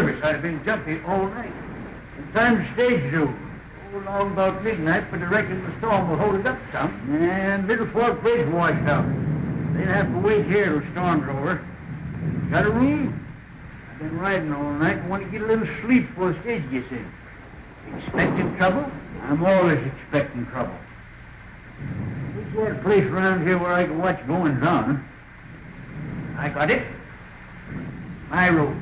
nervous. I've been jumpy all night. The time's stage due. Oh, long about midnight, but I reckon the storm will hold it up some. And Middle Fork Bridge washed out. They'll have to wait here till storm's over. Got a room? I've been riding all night and want to get a little sleep before the stage gets in. Expecting trouble? I'm always expecting trouble. There's sort of place around here where I can watch goings on. I got it. My road.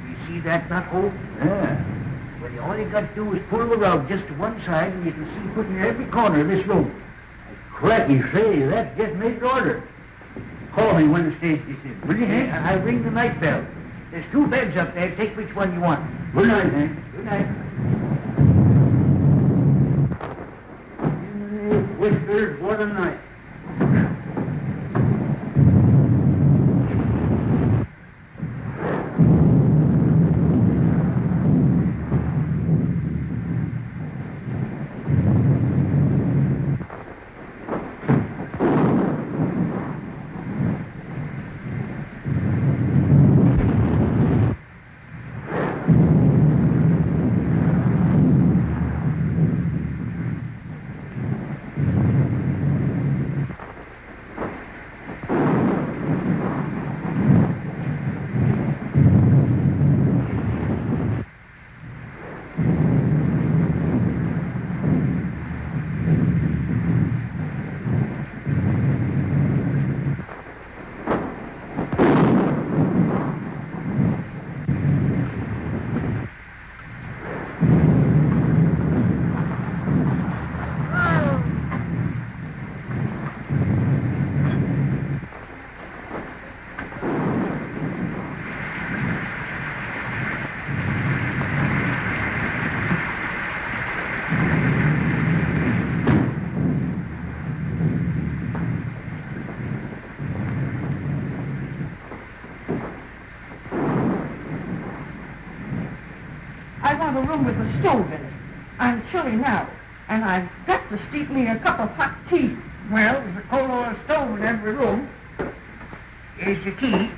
You see that nut hole? Yeah. Well, all you got to do is pull the rug just to one side and you can see put in every corner of this room. Cracky, say, that just made the order. Call me when the stage gets in. Will you, Hank? I'll ring the night bell. There's 2 beds up there. Take which one you want. Good night, Hank. Good night. Whispers, what a night. A room with a stove in it. I'm chilly now, and I've got to steep me a cup of hot tea. Well, there's a coal oil stove in every room. Here's your key.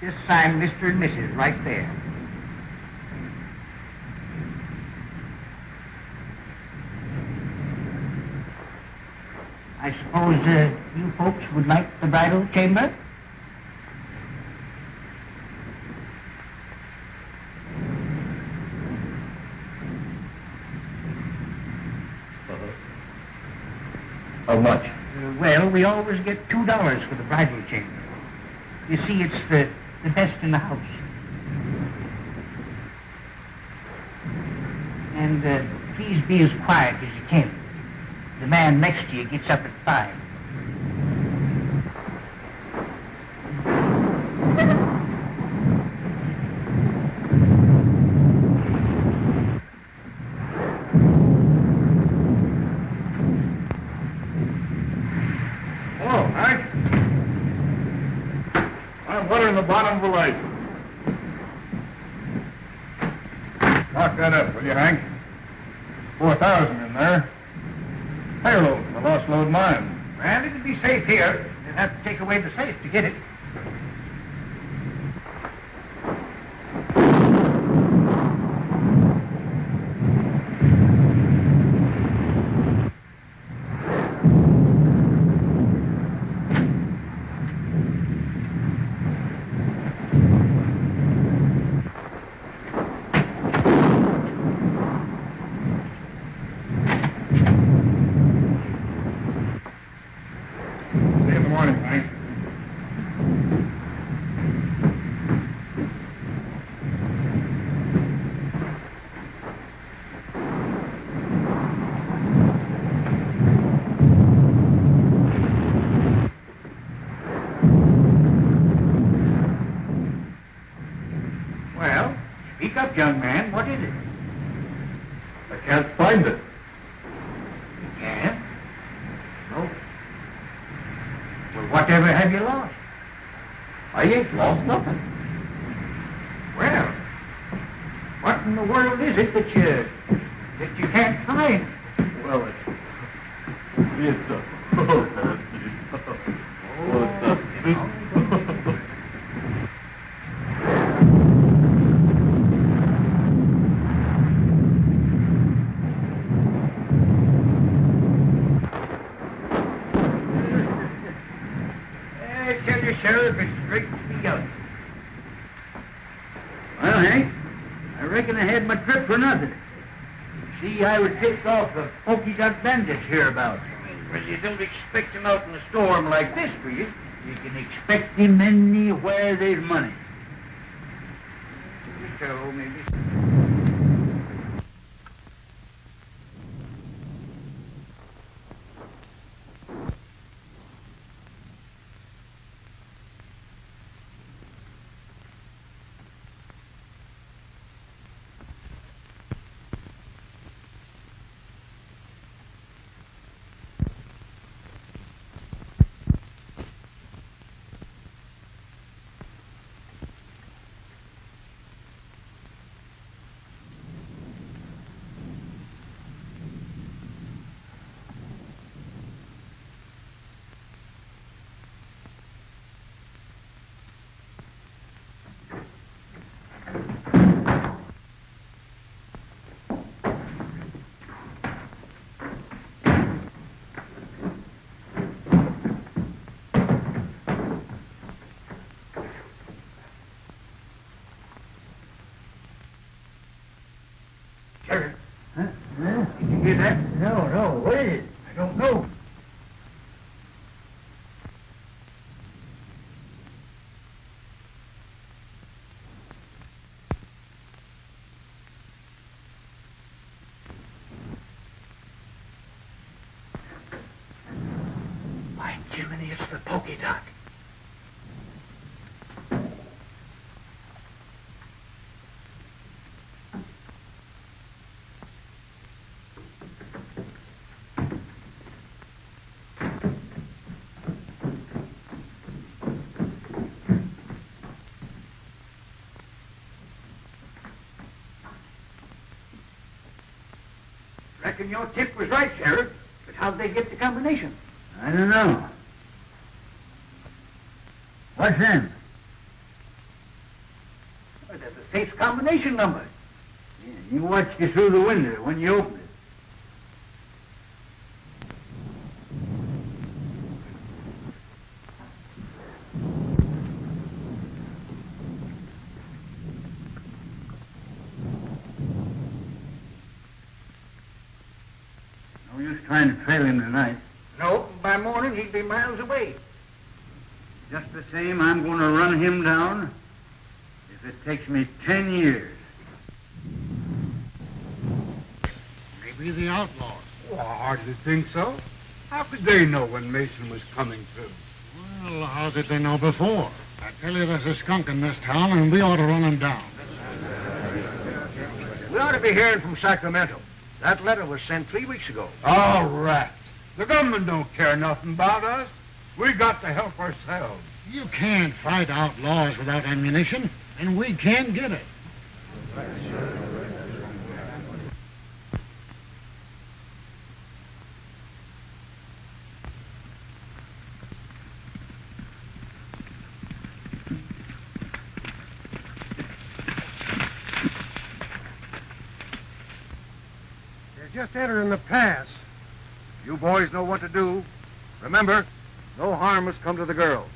Just sign Mr. and Mrs. right there. I suppose you folks would like the bridal chamber? How much? Well, we always get $2 for the bridal chamber. You see, it's the best in the house. And please be as quiet as you can. The man next to you gets up at 5. Hello, Hank. I'm watering the bottom of the light. Lock that up, will you, Hank? 4,000 in there. Payload for the lost load mine. Well, it'll be safe here. They'll have to take away the safe to get it. Speak up, young man. What is it? I can't find it. You can't? No. Well, whatever have you lost? I ain't lost nothing. Well, what in the world is it that you can't find? Well, it's a... Oh, I tell you, Sheriff, it's straight to me out. Well, Hank, I reckon I had my trip for nothing. See, I was tipped off the Pokey Duck bandits hereabouts. Well, you don't expect him out in a storm like this, do you? You can expect him anywhere there's money. So, maybe... Sheriff. Huh? Did you hear that? No. What is it? I don't know. By Jiminy, it's the Pokey Duck. Reckon your tip was right, Sheriff. But how'd they get the combination? I don't know. What's them? Well, that's a safe combination number. Yeah, you watched it through the window when you opened it. No use trying to trail him tonight. No, by morning he'd be miles away. Just the same, I'm going to run him down if it takes me 10 years. Maybe the outlaws. Well, I hardly think so. How could they know when Mason was coming through? Well, how did they know before? I tell you, there's a skunk in this town, and we ought to run him down. We ought to be hearing from Sacramento. That letter was sent 3 weeks ago. All right. The government don't care nothing about us. We got to help ourselves. You can't fight outlaws without ammunition, and we can't get it. Just entering the pass. You boys know what to do. Remember, no harm must come to the girls.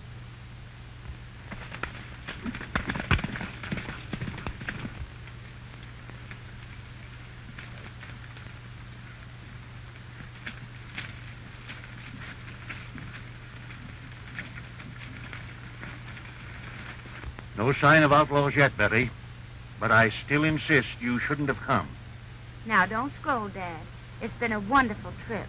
No sign of outlaws yet, Betty. But I still insist you shouldn't have come. Now, don't scold, Dad. It's been a wonderful trip.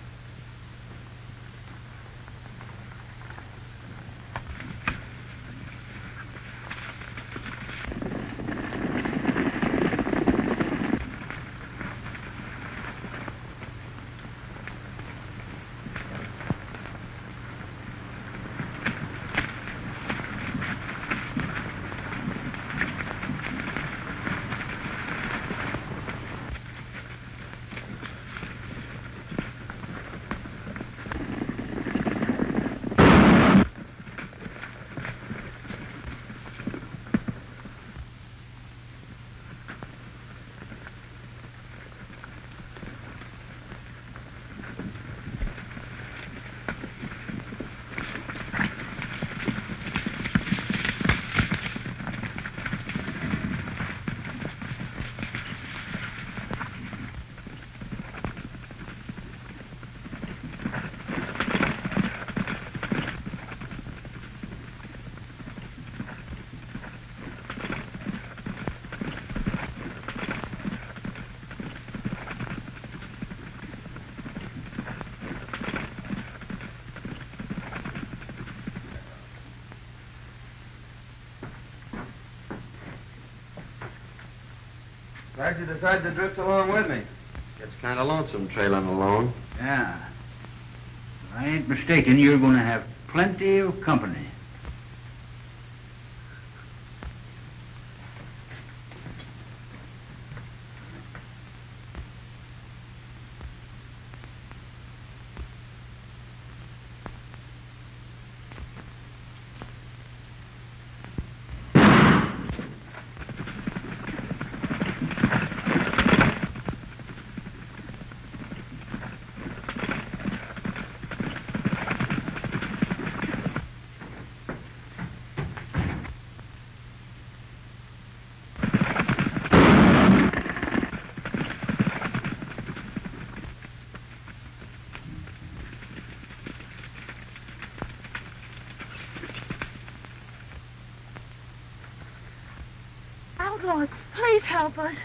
Glad you decided to drift along with me. Gets kind of lonesome trailing alone. Yeah. If I ain't mistaken, you're going to have plenty of company. Outlaws, please help us.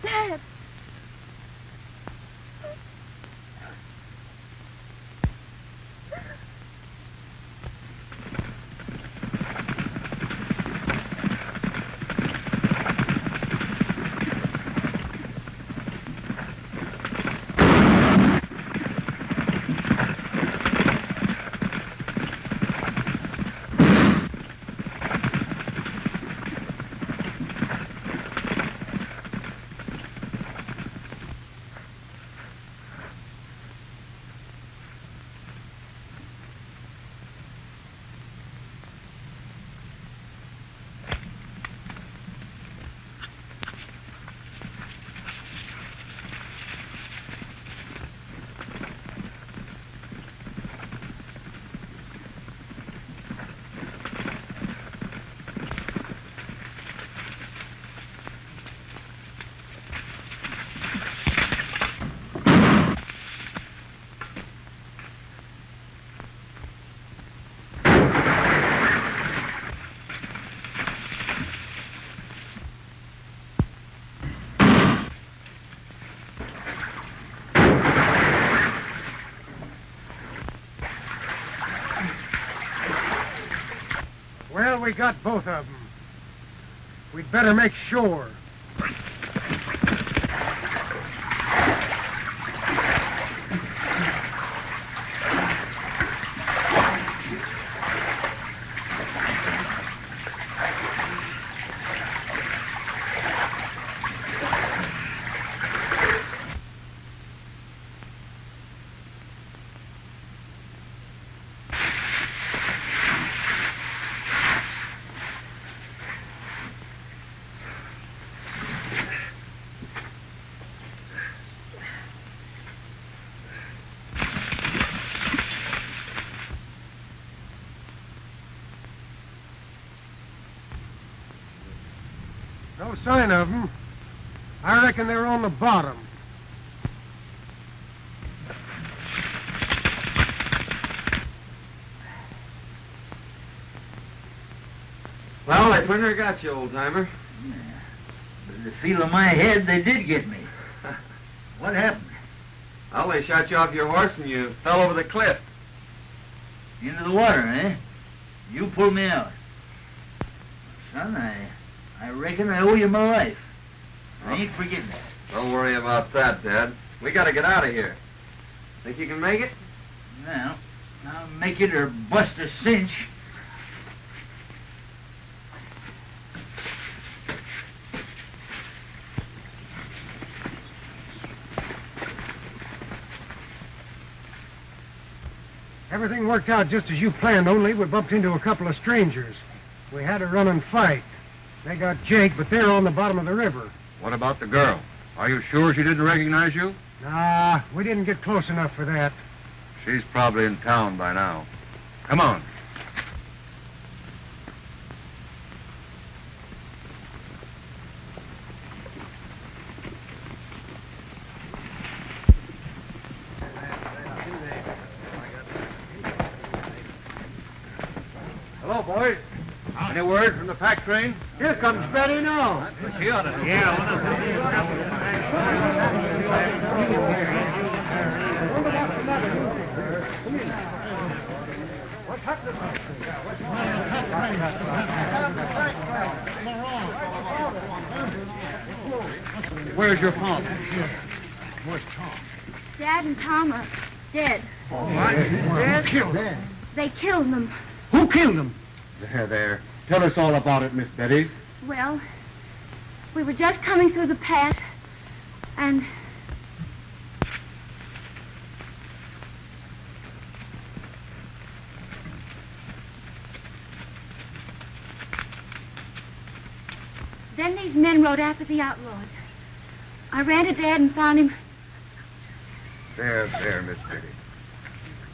Dad. Well, we got both of them. We'd better make sure. No sign of them. I reckon they're on the bottom. Well, I pretty near got you, old-timer. With the feel of my head, they did get me. What happened? Well, they shot you off your horse and you fell over the cliff. Into the water, eh? You pulled me out. Son, I reckon I owe you my life. I ain't forgetting that. Don't worry about that, Dad. We gotta get out of here. Think you can make it? Now, I'll make it or bust a cinch. Everything worked out just as you planned, only we bumped into a couple of strangers. We had a running fight. They got Jake, but they're on the bottom of the river. What about the girl? Are you sure she didn't recognize you? Nah, we didn't get close enough for that. She's probably in town by now. Come on. Hello, boys. Any word from the pack train? Here comes Betty now. She ought to. Where's your father? Where's Tom? Dad and Tom are dead. Dead? Killed. They killed them. Who killed him? There. Tell us all about it, Miss Betty. Well, we were just coming through the pass, and... Then these men rode after the outlaws. I ran to Dad and found him. There, Miss Betty.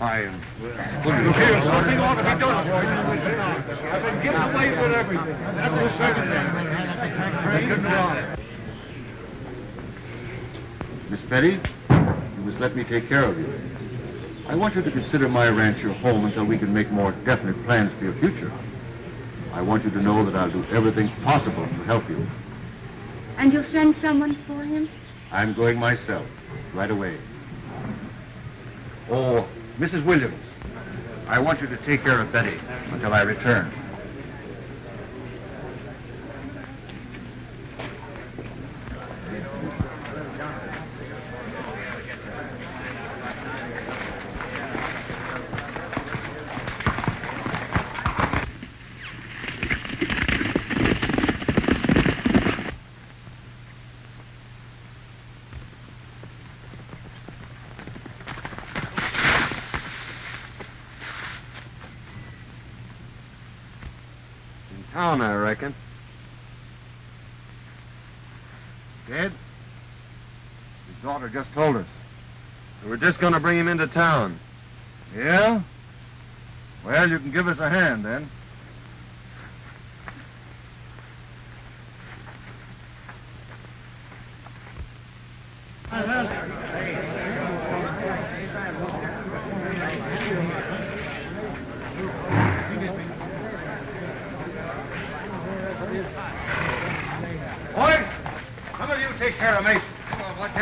I am... Something ought to be done. I've been getting away with everything. That's the second thing. Miss Betty, you must let me take care of you. I want you to consider my ranch your home until we can make more definite plans for your future. I want you to know that I'll do everything possible to help you. And you'll send someone for him? I'm going myself, right away. Oh, Mrs. Williams, I want you to take care of Betty until I return. Town, I reckon. Dead? His daughter just told us. We're just going to bring him into town. Yeah? Well, you can give us a hand, then. Boys, some of you take care of Mason. What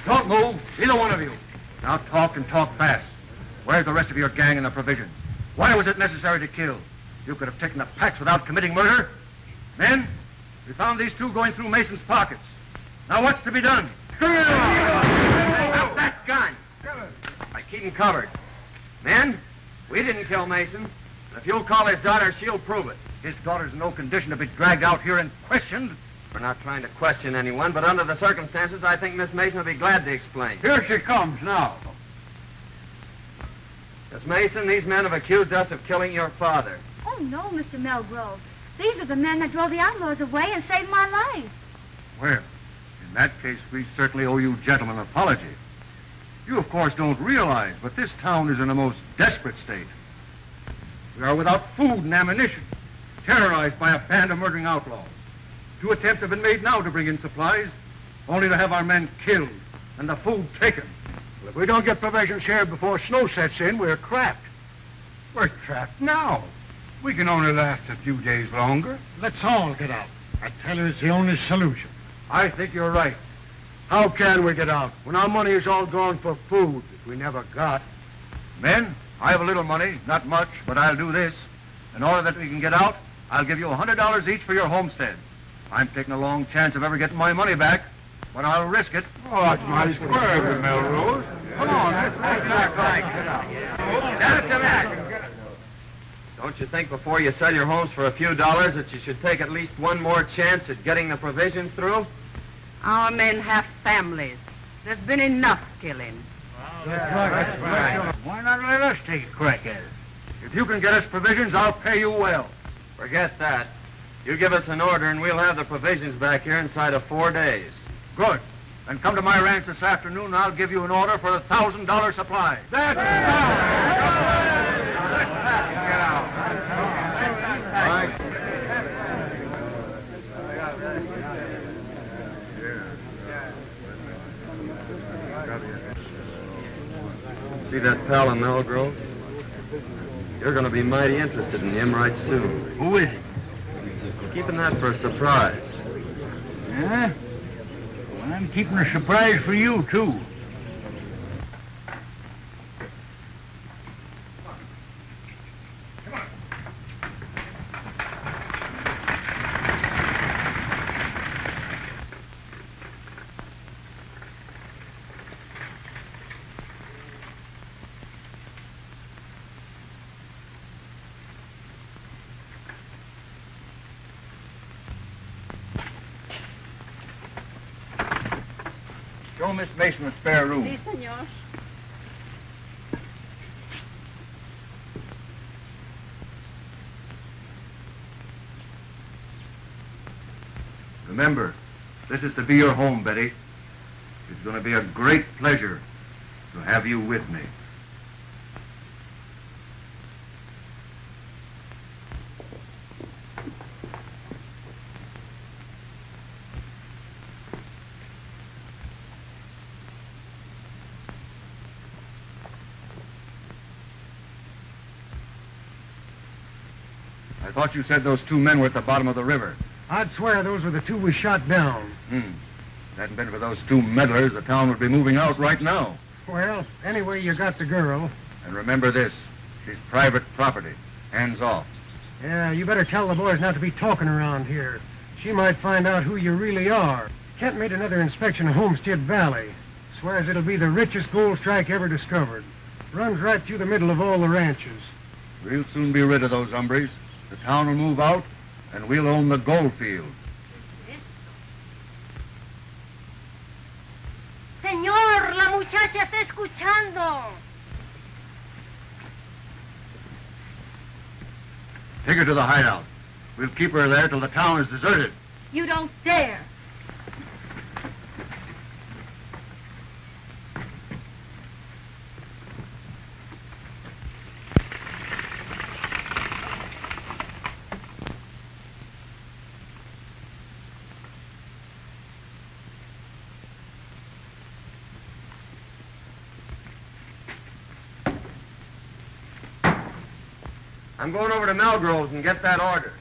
Don't move, either one of you. Now talk and talk fast. Where's the rest of your gang and the provisions? Why was it necessary to kill? You could have taken the packs without committing murder. Men, we found these two going through Mason's pockets. Now what's to be done? Stop that gun! I keep him covered. Men, we didn't kill Mason. And if you'll call his daughter, she'll prove it. His daughter's in no condition to be dragged out here and questioned. We're not trying to question anyone, but under the circumstances, I think Miss Mason will be glad to explain. Here she comes now. Miss Mason, these men have accused us of killing your father. Oh, no, Mr. Melgrove. These are the men that drove the outlaws away and saved my life. Well, in that case, we certainly owe you gentlemen an apology. You, of course, don't realize, but this town is in a most desperate state. We are without food and ammunition, terrorized by a band of murdering outlaws. 2 attempts have been made now to bring in supplies, only to have our men killed and the food taken. Well, if we don't get provisions here before snow sets in, we're trapped. We're trapped now. We can only last a few days longer. Let's all get out. I tell you, it's the only solution. I think you're right. How can we get out when our money is all gone for food that we never got? Men, I have a little money, not much, but I'll do this. In order that we can get out, I'll give you $100 each for your homestead. I'm taking a long chance of ever getting my money back, but I'll risk it. Oh, that's mighty square of you, Melrose. Come on, let's make that right. Down to that. Don't you think before you sell your homes for a few dollars that you should take at least one more chance at getting the provisions through? Our men have families. There's been enough killing. That's right. Why not let us take a crack at it? If you can get us provisions, I'll pay you well. Forget that. You give us an order and we'll have the provisions back here inside of 4 days. Good. Then come to my ranch this afternoon, and I'll give you an order for a $1,000 supply. That's right. Get out. All right. See that pal in Melgroves? You're going to be mighty interested in him right soon. Who is he? Keeping that for a surprise. Yeah? Well, I'm keeping a surprise for you, too. Show Miss Mason a spare room. Sí, señor. Remember, this is to be your home, Betty. It's going to be a great pleasure to have you with me. I thought you said those two men were at the bottom of the river. I'd swear those were the two we shot down. If it hadn't been for those two meddlers, the town would be moving out right now. Well, anyway, you got the girl. And remember this, she's private property. Hands off. Yeah, you better tell the boys not to be talking around here. She might find out who you really are. Kent made another inspection of Homestead Valley. Swears it'll be the richest gold strike ever discovered. Runs right through the middle of all the ranches. We'll soon be rid of those hombres. The town will move out, and we'll own the gold field. Señor, la muchacha está escuchando. Take her to the hideout. We'll keep her there till the town is deserted. You don't dare. I'm going over to Melgroves and get that order.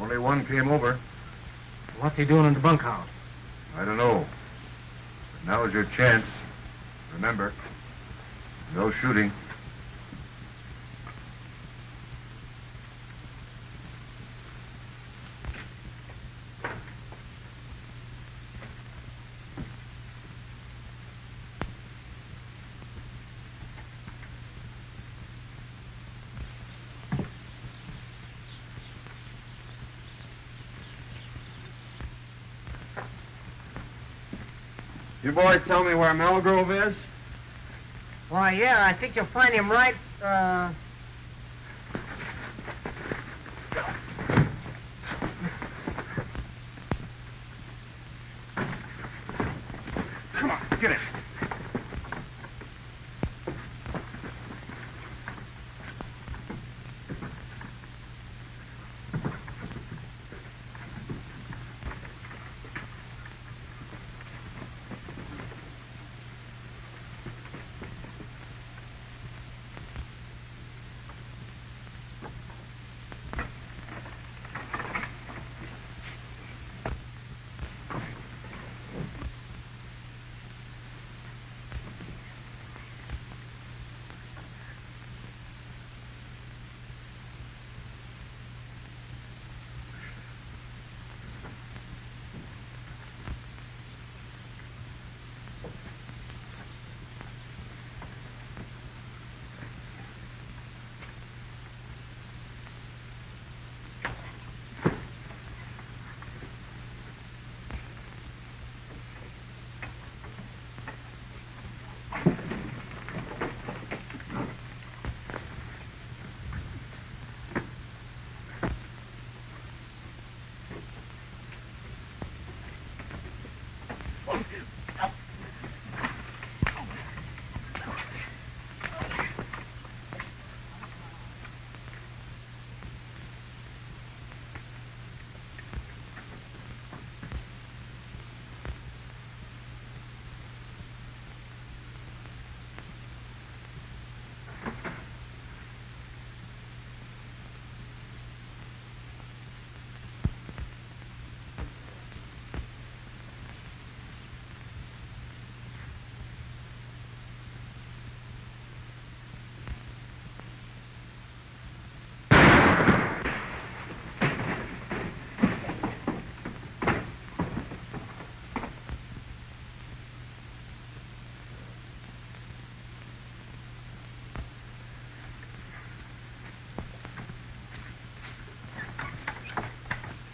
Only one came over. What's he doing in the bunkhouse? I don't know. But now's your chance. Remember, no shooting. You boys tell me where Melgrove is? Why, yeah, I think you'll find him right, Come on, get it.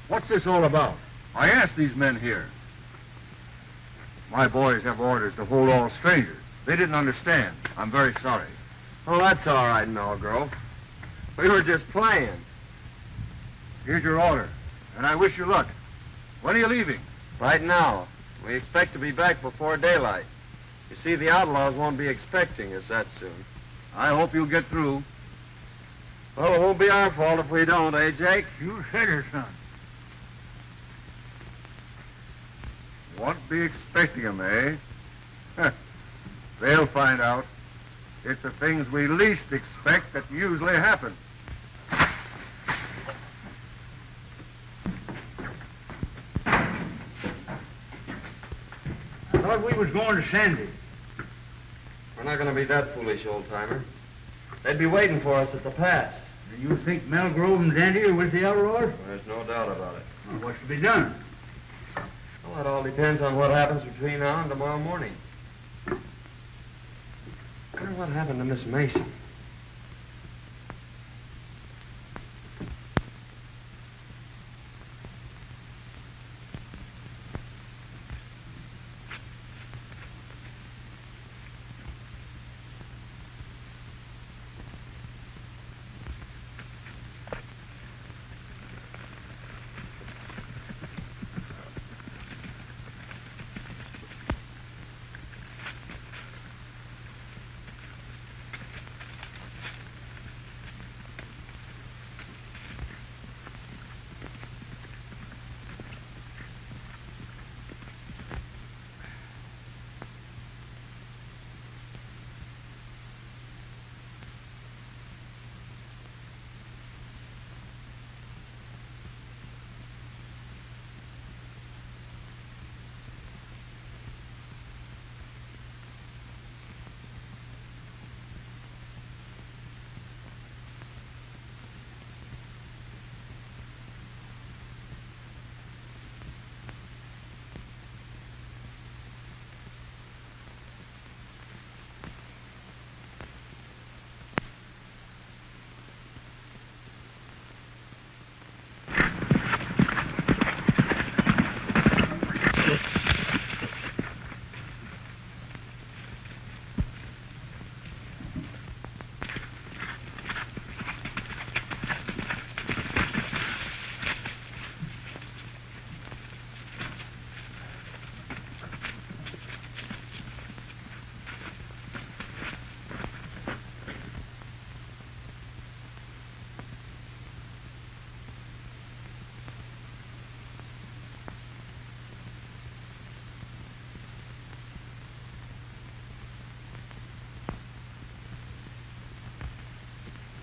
What's this all about? I asked these men here. My boys have orders to hold all strangers. They didn't understand. I'm very sorry. Oh, that's all right, Melgrove. We were just playing. Here's your order, and I wish you luck. When are you leaving? Right now. We expect to be back before daylight. You see, the outlaws won't be expecting us that soon. I hope you'll get through. Well, it won't be our fault if we don't, eh, Jake? You said it, son. Won't be expecting them, eh? Huh. They'll find out. It's the things we least expect that usually happen. I thought we was going to Sandy. We're not going to be that foolish, old-timer. They'd be waiting for us at the pass. Do you think Melgrove and Dandy are with the outlaws? There's no doubt about it. Well, what's to be done? Well, that all depends on what happens between now and tomorrow morning. I wonder what happened to Miss Mason.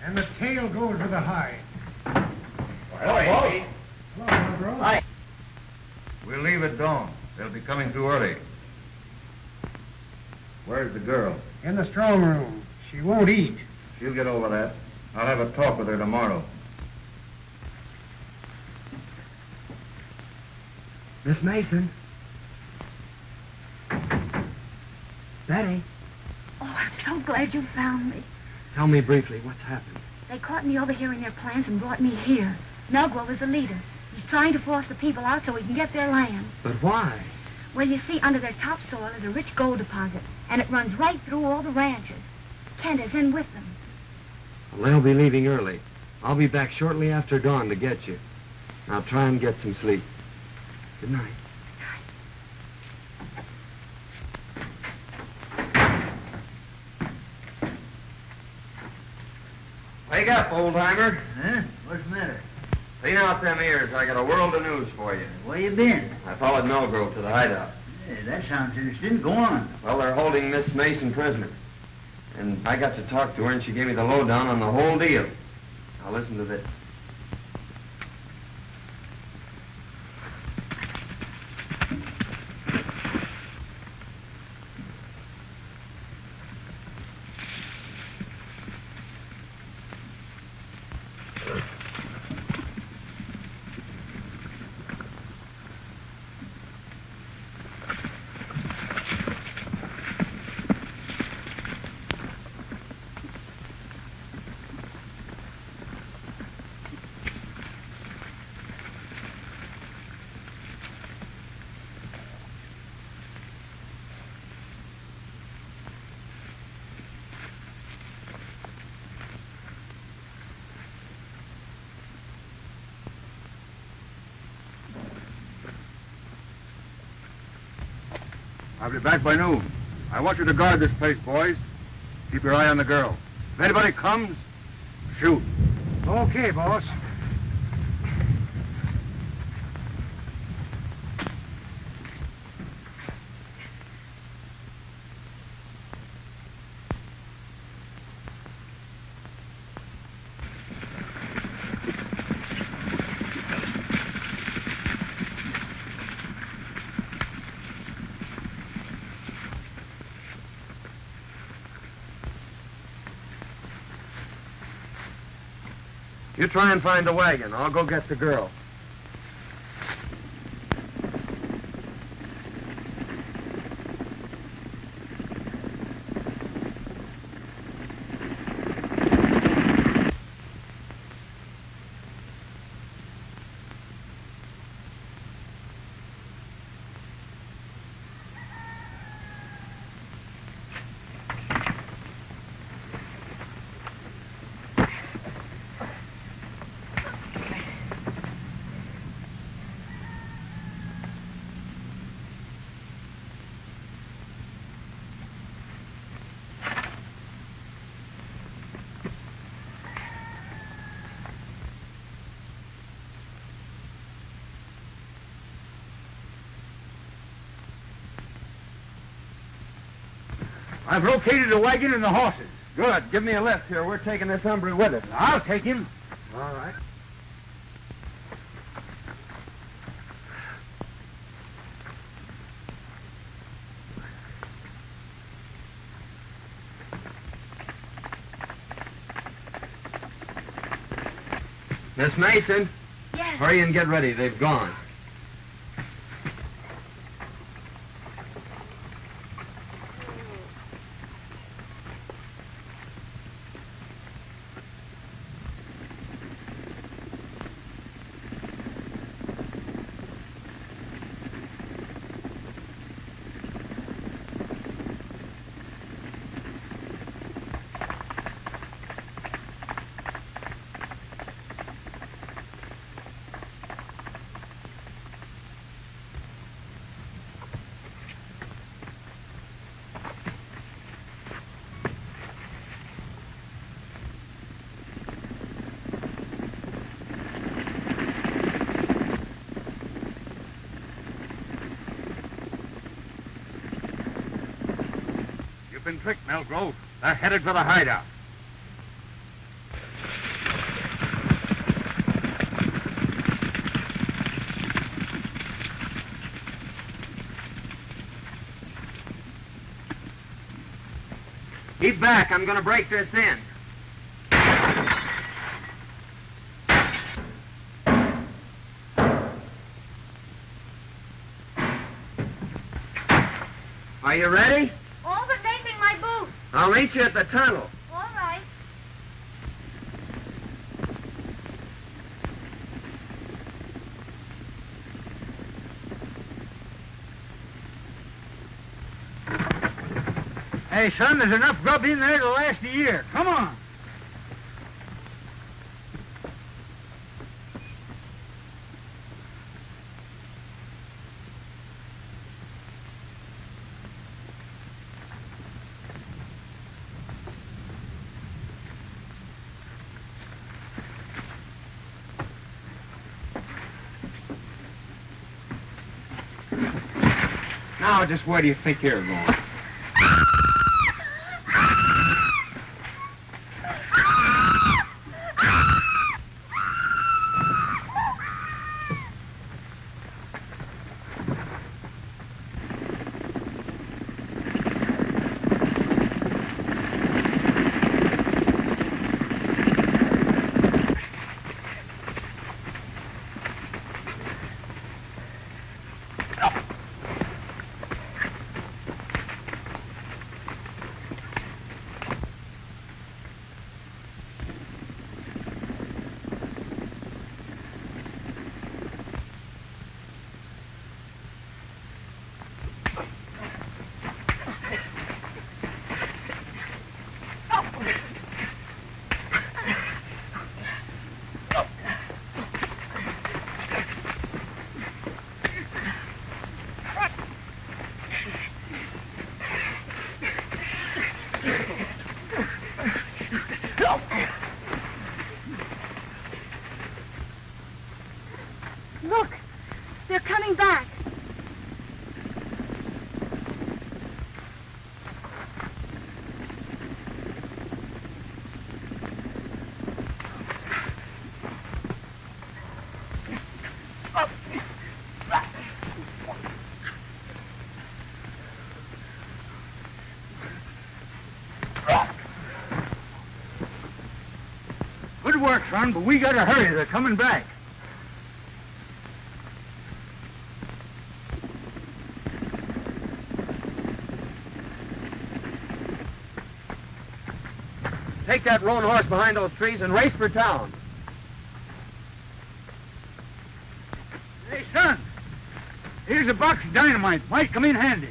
And the tail goes with the hide. Hello, Hello, bro. We'll leave at dawn. They'll be coming too early. Where's the girl? In the strong room. She won't eat. She'll get over that. I'll have a talk with her tomorrow. Miss Mason. Betty, Oh, I'm so glad you found me. tell me briefly what's happened. They caught me overhearing their plans and brought me here. Melgrove is the leader. He's trying to force the people out so he can get their land. But why? Well, you see, under their topsoil is a rich gold deposit, and it runs right through all the ranches. Kent is in with them. Well, they'll be leaving early. I'll be back shortly after dawn to get you. Now try and get some sleep. Good night. Wake up, old-timer. Huh? What's the matter? Clean out them ears. I got a world of news for you. Where you been? I followed Melgrove to the hideout. Yeah, that sounds interesting. Go on. Well, they're holding Miss Mason prisoner. And I got to talk to her, and she gave me the lowdown on the whole deal. Now listen to this. I'll be back by noon. I want you to guard this place, boys. Keep your eye on the girl. If anybody comes, shoot. Okay, boss. You try and find the wagon. I'll go get the girl. I've located the wagon and the horses. Good. Give me a lift here. We're taking this hombre with us. I'll take him. All right. Miss Mason, Yes. hurry and get ready. They've gone. You've been tricked, Melgrove. They're headed for the hideout. Keep back. I'm going to break this in. Are you ready? All but making my boots. I'll meet you at the tunnel. All right. Hey, son, there's enough grub in there to last a year. Come on. Now, just where do you think you're going? Look, they're coming back. Good work, son, but we gotta hurry. They're coming back. Take that roan horse behind those trees and race for town. Hey, son, here's a box of dynamite. Might come in handy.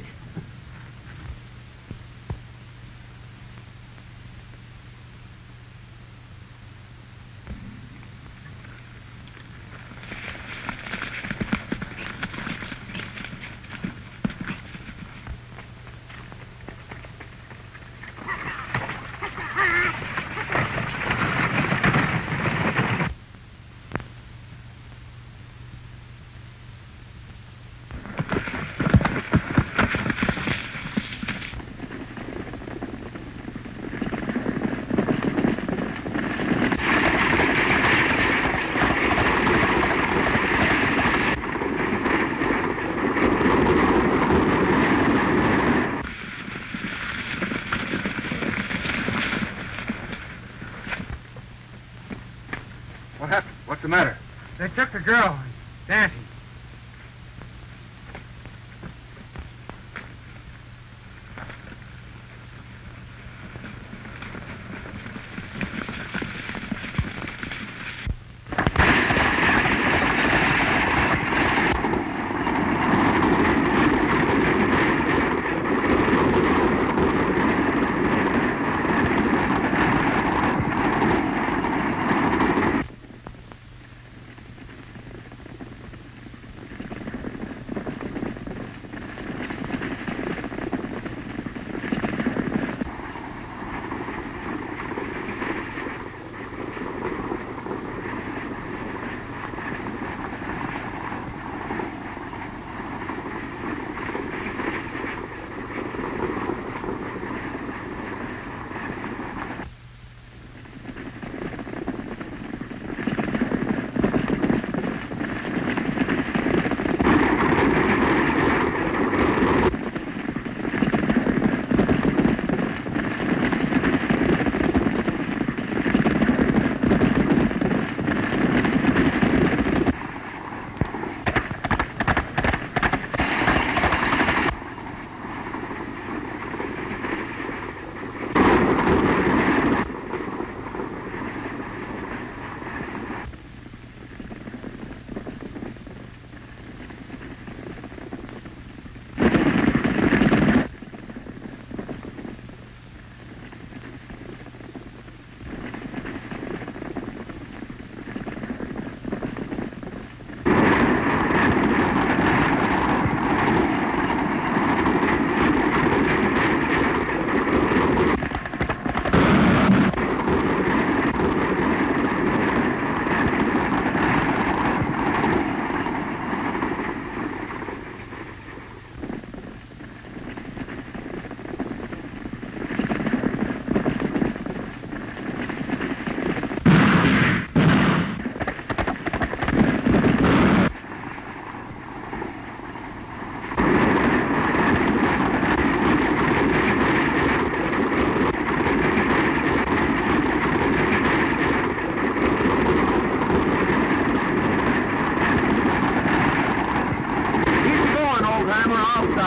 What happened? What's the matter? They took the girl, Nancy.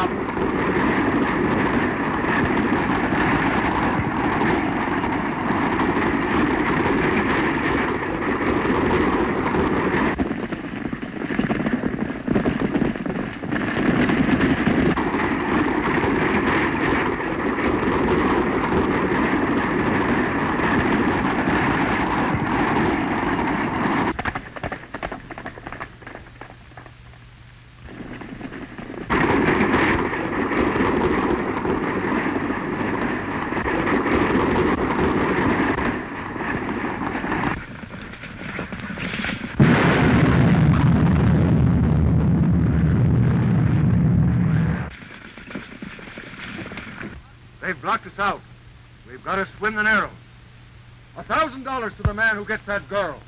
stop. They've blocked us out. We've got to swim the Narrows. $1,000 to the man who gets that girl.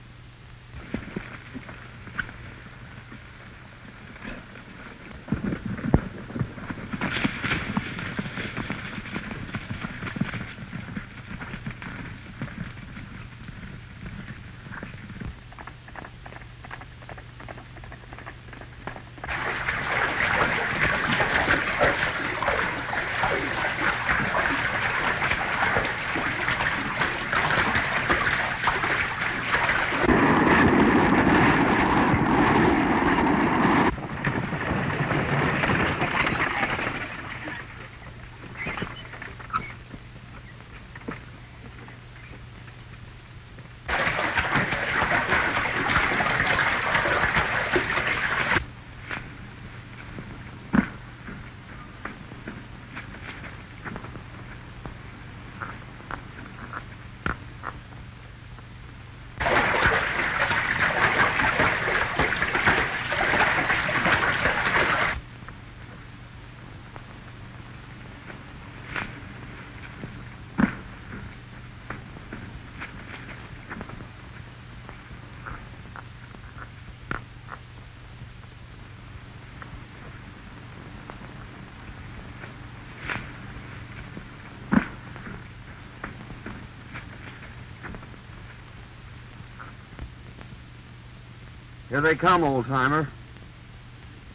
Here they come, old-timer.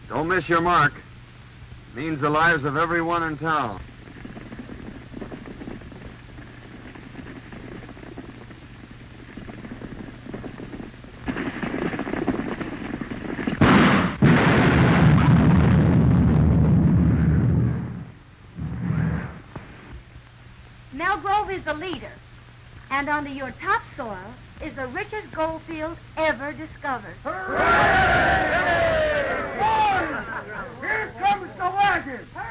Don't miss your mark. Means the lives of everyone in town. Melgrove is the leader, and under your topsoil is the richest gold field ever discovered. Here comes the wagon! Well,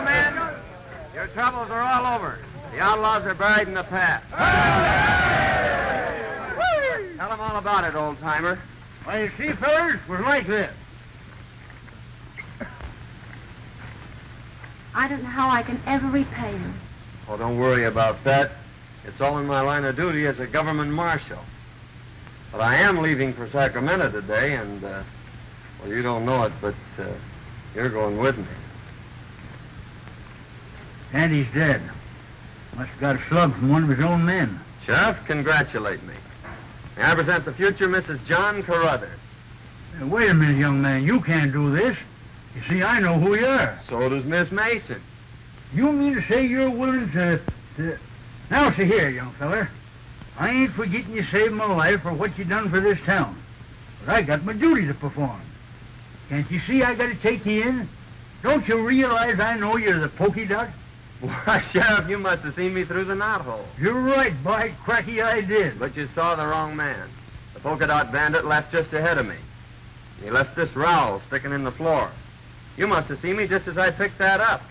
men, your troubles are all over. The outlaws are buried in the past. Tell them all about it, old-timer. Well, you see, fellas, it was like this. I don't know how I can ever repay you. Oh, don't worry about that. It's all in my line of duty as a government marshal. But I am leaving for Sacramento today, and, well, you don't know it, but you're going with me. Andy's dead. Must have got a slug from one of his own men. Sheriff, congratulate me. May I present the future Mrs. John Carruthers. Wait a minute, young man. You can't do this. You see, I know who you are. So does Miss Mason. You mean to say you're willing to... Now, see here, young feller. I ain't forgetting you saved my life for what you done for this town. But I got my duty to perform. Can't you see I got to take you in? Don't you realize I know you're the pokey dot? Why, Sheriff, you must have seen me through the knothole. You're right, by cracky, I did. But you saw the wrong man. The polka dot bandit left just ahead of me. He left this rowel sticking in the floor. You must have seen me just as I picked that up.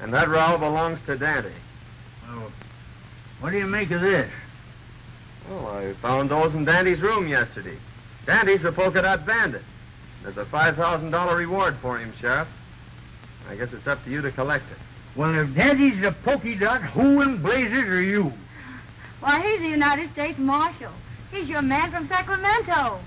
And that rowel belongs to Dante. Well, what do you make of this? Well, I found those in Dante's room yesterday. Dante's the polka dot bandit. There's a $5,000 reward for him, Sheriff. I guess it's up to you to collect it. Well, if Daddy's a pokey dot, who in blazes are you? Why, he's the United States Marshal. He's your man from Sacramento.